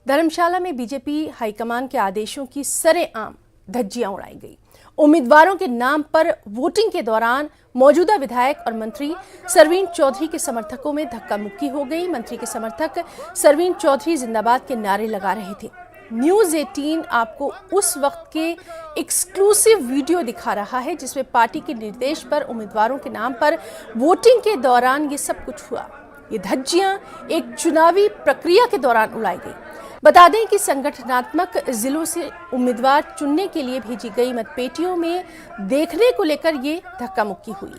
धर्मशाला में BJP high command के आदेशों की सरेआम धज्जियां उड़ाई गई। उम्मीदवारों के नाम पर वोटिंग के दौरान मौजूदा विधायक और मंत्री सरवीन चौधरी के समर्थकों में धक्का मुक्की हो गई। मंत्री के समर्थक सरवीन चौधरी जिंदाबाद के नारे लगा रहे थे। न्यूज़ 18 आपको उस वक्त के एक्सक्लूसिव वीडियो दिखा रहा है जिसमें पार्टी के निर्देश पर उम्मीदवारों के नाम पर वोटिंग के दौरान ये सब कुछ हुआ। ये धज्जियां एक चुनावी प्रक्रिया के दौरान उड़ाई गई। बता दें कि संगठनात्मक जिलों से उम्मीदवार चुनने के लिए भेजी गई मतपेटियों में देखने को लेकर ये धक्का मुक्की हुई।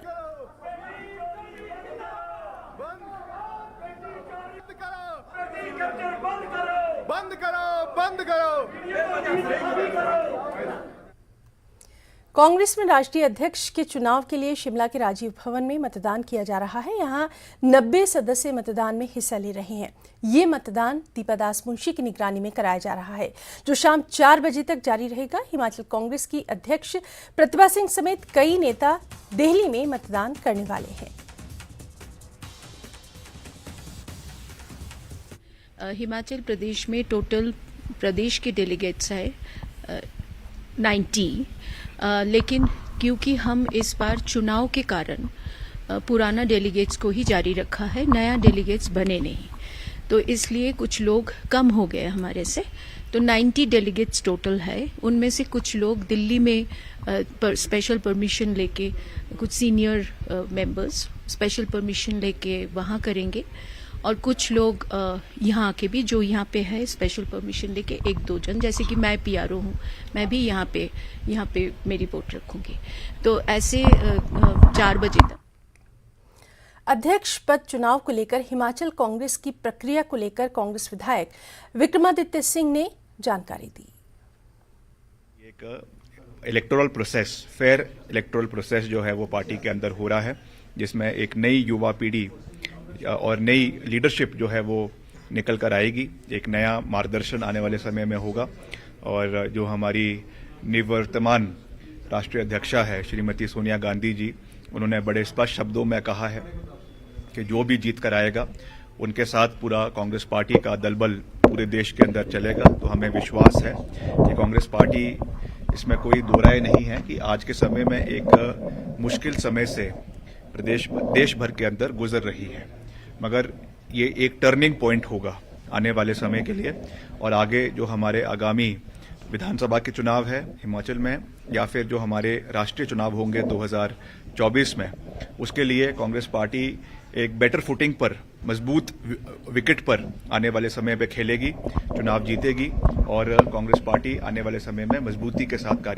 बंद करो। कांग्रेस में राष्ट्रीय अध्यक्ष के चुनाव के लिए शिमला के राजीव भवन में मतदान किया जा रहा है। यहां 90 सदस्य मतदान में हिस्सा ले रहे हैं। ये मतदान दीपादास मुंशी की निगरानी में कराया जा रहा है, जो शाम 4 बजे तक जारी रहेगा। हिमाचल कांग्रेस की अध्यक्ष प्रतिभा सिंह समेत कई नेता दिल्ली में मतदान करने वाले हैं। हिमाचल प्रदेश में टोटल प्रदेश के डेलीगेट्स है 90, लेकिन क्योंकि हम इस बार चुनाव के कारण पुराना डेलीगेट्स को ही जारी रखा है, नया डेलीगेट्स बने नहीं, तो इसलिए कुछ लोग कम हो गए हमारे से। तो 90 डेलीगेट्स टोटल है। उनमें से कुछ लोग दिल्ली में स्पेशल परमिशन लेके, कुछ सीनियर मेंबर्स स्पेशल परमिशन लेके वहाँ करेंगे, और कुछ लोग यहाँ के भी जो यहाँ पे है स्पेशल परमिशन लेके 1-2 जन, जैसे कि मैं पीआरओ हूँ, मैं भी यहाँ पे मेरी वोट रखूंगी। तो ऐसे 4 बजे तक अध्यक्ष पद चुनाव को लेकर हिमाचल कांग्रेस की प्रक्रिया को लेकर कांग्रेस विधायक विक्रमादित्य सिंह ने जानकारी दी। एक electoral process, fair electoral process जो है वो पार्टी के अंदर हो रहा है, जिसमें एक नई युवा पीढ़ी और नई लीडरशिप जो है वो निकल कर आएगी। एक नया मार्गदर्शन आने वाले समय में होगा, और जो हमारी निवर्तमान राष्ट्रीय अध्यक्षा है श्रीमती सोनिया गांधी जी, उन्होंने बड़े स्पष्ट शब्दों में कहा है कि जो भी जीत कर आएगा उनके साथ पूरा कांग्रेस पार्टी का दलबल पूरे देश के अंदर चलेगा। तो हमें विश्वास है कि कांग्रेस पार्टी, इसमें कोई दो राय नहीं है कि आज के समय में एक मुश्किल समय से देश भर के अंदर गुजर रही है, मगर ये एक टर्निंग पॉइंट होगा आने वाले समय के लिए। और आगे जो हमारे आगामी विधानसभा के चुनाव है हिमाचल में, या फिर जो हमारे राष्ट्रीय चुनाव होंगे 2024 में, उसके लिए कांग्रेस पार्टी एक बेटर फुटिंग पर, मजबूत विकेट पर आने वाले समय पे खेलेगी, चुनाव जीतेगी, और कांग्रेस पार्टी आने वाले समय में मजबूती के साथ कार्य